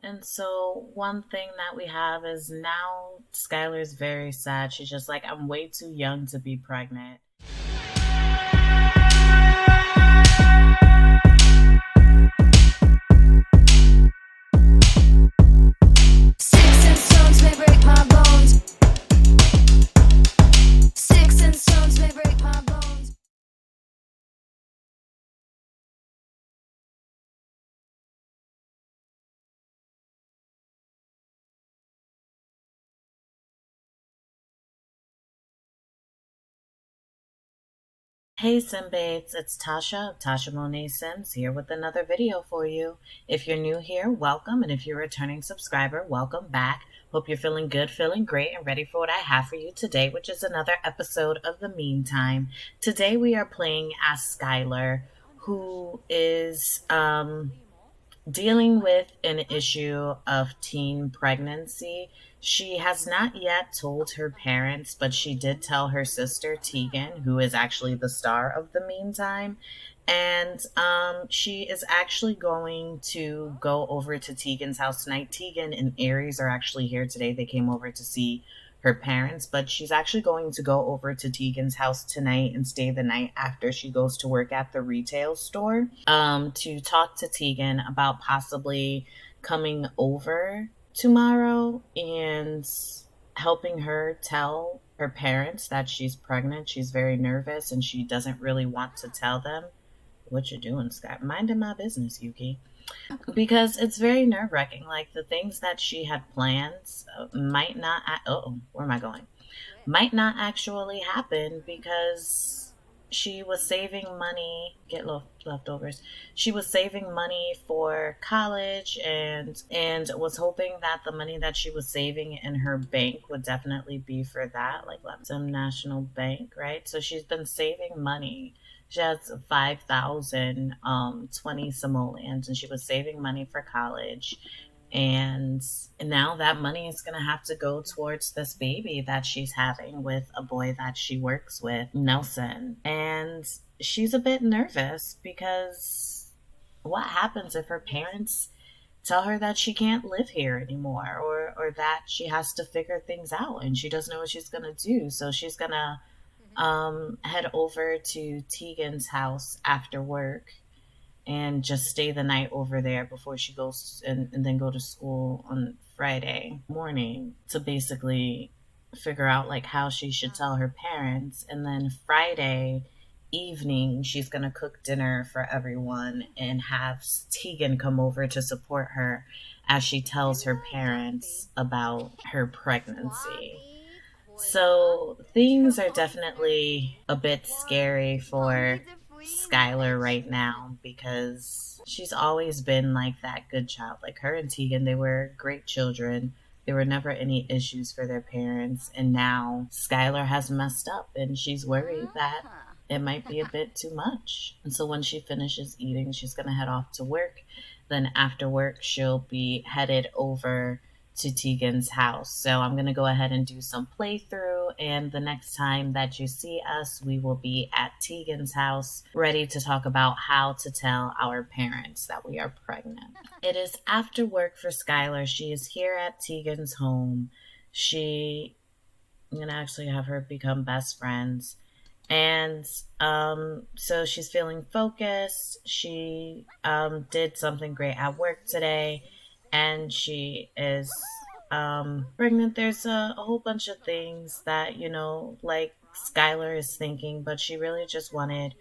And so one thing that we have is now Skylar's very sad. She's just like, I'm way too young to be pregnant. Sticks and stones may break my bones. Sticks and stones may break my bones. Hey Simbates, it's Tasha of Tasha Monet Sims here with another video for you. If you're new here, welcome, and if you're a returning subscriber, welcome back. Hope you're feeling good, feeling great, and ready for what I have for you today, which is another episode of The Meantime. Today we are playing as Skylar, who is dealing with an issue of teen pregnancy. She has not yet told her parents, but she did tell her sister Tegan, who is actually the star of The Meantime. And she is actually going to go over to Tegan's house tonight. Tegan and Aries are actually here today. They came over to see her parents, but she's actually going to go over to Tegan's house tonight and stay the night after she goes to work at the retail store to talk to Tegan about possibly coming over tomorrow and helping her tell her parents that she's pregnant. She's very nervous and she doesn't really want to tell them. What you doing, Scott? Minding my business, Yuki. Because it's very nerve wracking. Like the things that she had planned might not. Oh, where am I going? Might not actually happen because she was saving money. Get leftovers. She was saving money for college and was hoping that the money that she was saving in her bank would definitely be for that, like some national bank, right? So she's been saving money. She has 5,000 20 simoleons, and she was saving money for college. And now that money is going to have to go towards this baby that she's having with a boy that she works with, Nelson. And she's a bit nervous because what happens if her parents tell her that she can't live here anymore, or that she has to figure things out and she doesn't know what she's going to do? So she's going to head over to Tegan's house after work and just stay the night over there before she goes and then go to school on Friday morning to basically figure out like how she should tell her parents. And then Friday evening she's going to cook dinner for everyone and have Tegan come over to support her as she tells her parents about her pregnancy. So things are definitely a bit scary for Skylar right now because she's always been like that good child. Like her and Tegan, they were great children. There were never any issues for their parents. And now Skylar has messed up and she's worried that it might be a bit too much. And so when she finishes eating, she's going to head off to work. Then after work, she'll be headed over to Tegan's house. So I'm going to go ahead and do some playthrough, and the next time that you see us, we will be at Tegan's house ready to talk about how to tell our parents that we are pregnant. It is after work for Skylar. She is here at Tegan's home. I'm going to actually have her become best friends. And so she's feeling focused. She did something great at work today, and she is pregnant. There's a whole bunch of things that, like Skylar is thinking, but she really just wanted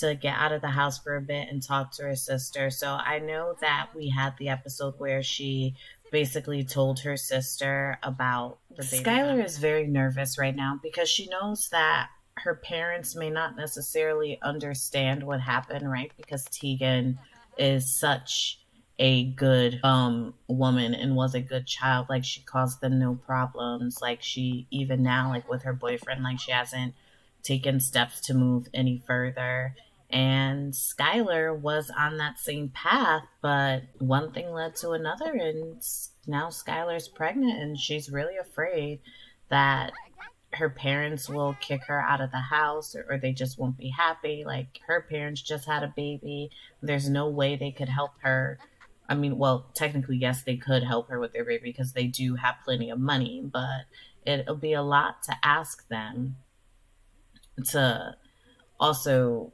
to get out of the house for a bit and talk to her sister. So I know that we had the episode where she basically told her sister about the baby. Skylar is very nervous right now because she knows that her parents may not necessarily understand what happened, right? Because Tegan is such a good woman and was a good child. Like she caused them no problems. Like she, even now, like with her boyfriend, like she hasn't taken steps to move any further. And Skylar was on that same path, but one thing led to another, and now Skylar's pregnant, and she's really afraid that her parents will kick her out of the house, or they just won't be happy. Like her parents just had a baby. There's no way they could help her I mean, well, technically, yes, they could help her with their baby because they do have plenty of money, but it'll be a lot to ask them to also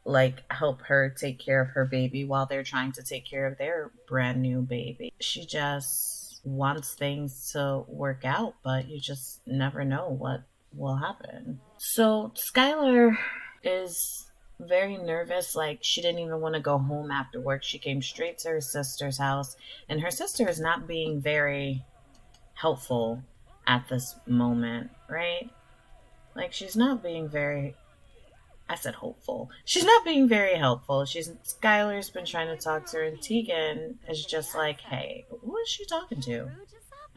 like help her take care of her baby while they're trying to take care of their brand new baby. She just wants things to work out, but you just never know what will happen. So Skylar is very nervous. Like, she didn't even want to go home after work. She came straight to her sister's house, and her sister is not being very helpful at this moment, right? Like, she's not being very, I said hopeful. She's not being very helpful. Skylar's been trying to talk to her, and Tegan is just like, hey, who is she talking to?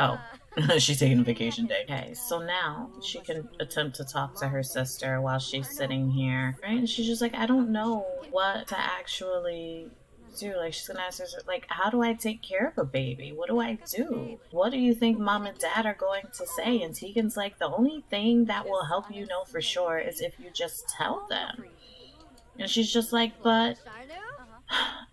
Oh, she's taking a vacation day. Okay, so now she can attempt to talk to her sister while she's sitting here, right? And she's just like, I don't know what to actually do. Like, she's gonna ask her, like, how do I take care of a baby? What do I do? What do you think mom and dad are going to say? And Tegan's like, the only thing that will help you know for sure is if you just tell them. And she's just like, but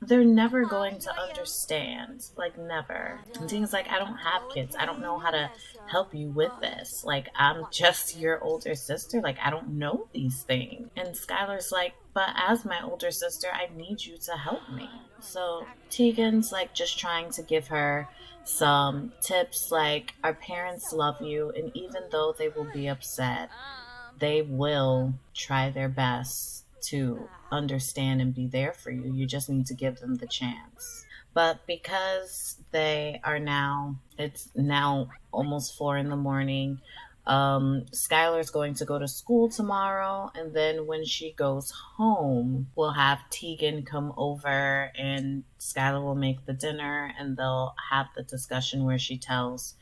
they're never going to understand. Like, never. And Tina's like, I don't have kids. I don't know how to help you with this. Like, I'm just your older sister. Like, I don't know these things. And Skylar's like, but as my older sister, I need you to help me. So Tegan's like just trying to give her some tips like, our parents love you, and even though they will be upset, they will try their best to understand and be there for you. You just need to give them the chance. But because it's now almost 4 in the morning. Skylar's going to go to school tomorrow, and then when she goes home, we'll have Tegan come over, and Skylar will make the dinner, and they'll have the discussion where she tells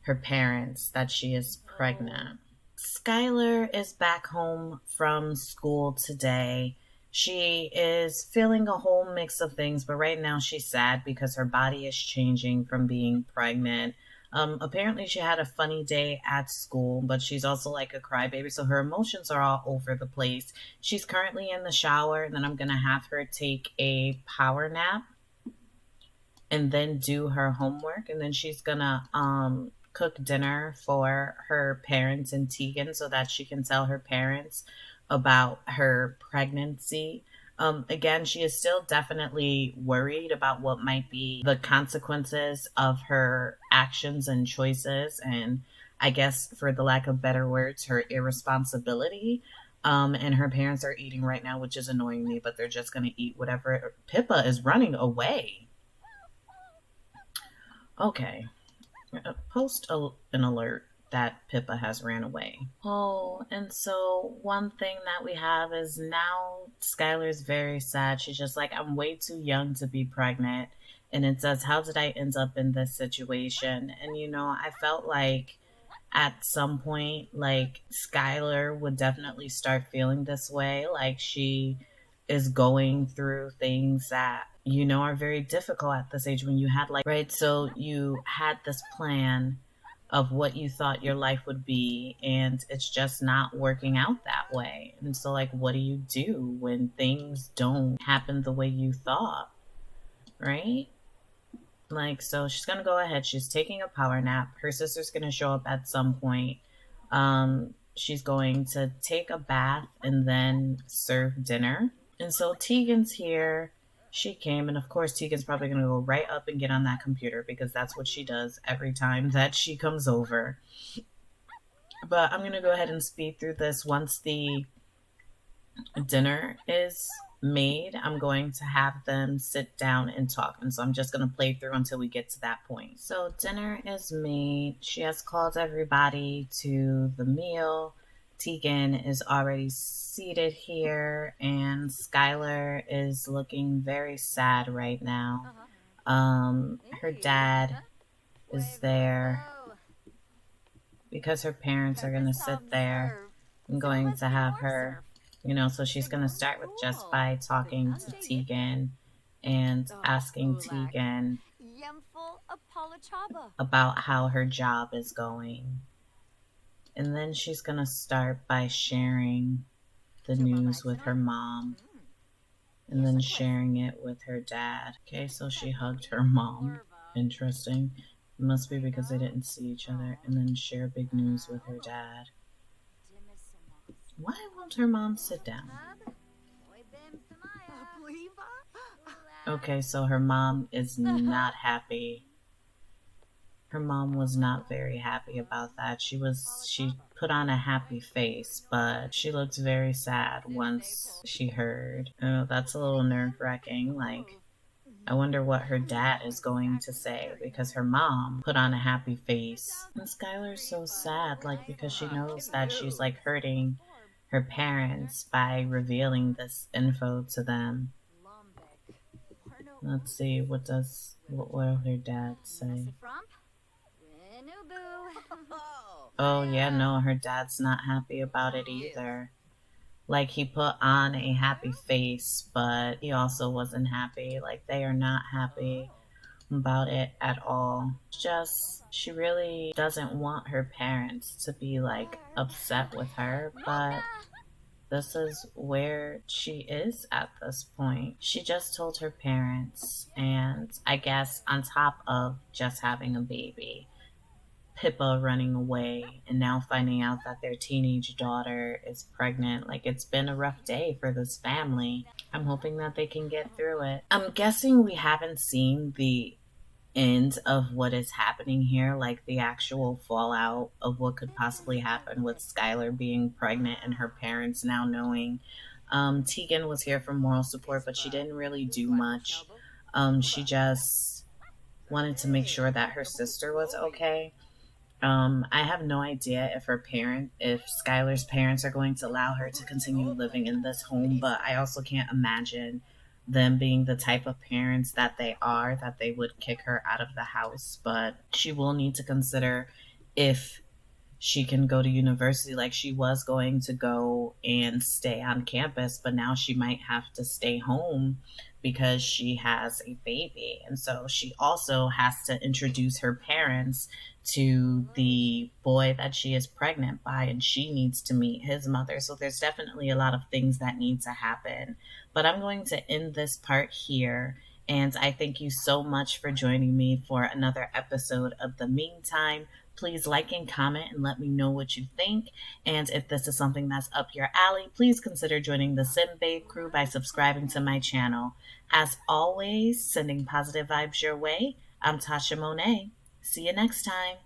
her parents that she is pregnant. Skylar is back home from school today. She is feeling a whole mix of things, but right now she's sad because her body is changing from being pregnant. Apparently, she had a funny day at school, but she's also like a crybaby, so her emotions are all over the place. She's currently in the shower, and then I'm gonna have her take a power nap and then do her homework, and then she's gonna cook dinner for her parents and Tegan so that she can tell her parents about her pregnancy. Again, she is still definitely worried about what might be the consequences of her actions and choices, and I guess, for the lack of better words, her irresponsibility. And her parents are eating right now, which is annoying me, but they're just going to eat whatever. Pippa is running away. Okay. Post an alert that Pippa has ran away. Oh, and so one thing that we have is now Skylar's very sad. She's just like, I'm way too young to be pregnant. And it says, how did I end up in this situation? And I felt like at some point, like, Skylar would definitely start feeling this way. Like, she is going through things that, are very difficult at this age when you had, like, right? So you had this plan of what you thought your life would be, and it's just not working out that way. And so, like, what do you do when things don't happen the way you thought, right? Like, so she's gonna go ahead. She's taking a power nap. Her sister's gonna show up at some point. She's going to take a bath and then serve dinner. And so Tegan's here. She came, and of course, Tegan's probably gonna go right up and get on that computer because that's what she does every time that she comes over. But I'm gonna go ahead and speed through this. Once the dinner is made, I'm going to have them sit down and talk. And so I'm just going to play through until we get to that point. So dinner is made. She has called everybody to the meal. Tegan is already seated here, and Skylar is looking very sad right now. Her dad is there because her parents are going to sit there. I'm going to have her, so she's going to start with just by talking to Tegan and asking Tegan about how her job is going. And then she's going to start by sharing the news with her mom. and then sharing it with her dad. Okay, so she hugged her mom. Interesting. It must be because they didn't see each other. And then share big news with her dad. Why won't her mom sit down? Okay, so her mom is not happy. Her mom was not very happy about that. She put on a happy face, but she looked very sad once she heard. Oh, that's a little nerve-wracking. Like, I wonder what her dad is going to say because her mom put on a happy face. And Skylar's so sad, like, because she knows that she's like hurting her parents by revealing this info to them. Let's see, what will her dad say? Oh yeah, no, her dad's not happy about it either. Like, he put on a happy face, but he also wasn't happy. Like, they are not happy about it at all. Just, she really doesn't want her parents to be like upset with her, but this is where she is at this point. She just told her parents, and I guess on top of just having a baby, Pippa running away, and now finding out that their teenage daughter is pregnant. Like, it's been a rough day for this family. I'm hoping that they can get through it. I'm guessing we haven't seen the end of what is happening here, like the actual fallout of what could possibly happen with Skylar being pregnant and her parents now knowing. Tegan was here for moral support, but she didn't really do much. She just wanted to make sure that her sister was okay. I have no idea if Skylar's parents are going to allow her to continue living in this home, but I also can't imagine them being the type of parents that they are, that they would kick her out of the house. But she will need to consider if she can go to university. Like, she was going to go and stay on campus, but now she might have to stay home because she has a baby. And so she also has to introduce her parents to the boy that she is pregnant by, and she needs to meet his mother. So there's definitely a lot of things that need to happen. But I'm going to end this part here. And I thank you so much for joining me for another episode of The Meantime. Please like and comment and let me know what you think. And if this is something that's up your alley, please consider joining the Sim Babe crew by subscribing to my channel. As always, sending positive vibes your way, I'm Tasha Monet. See you next time.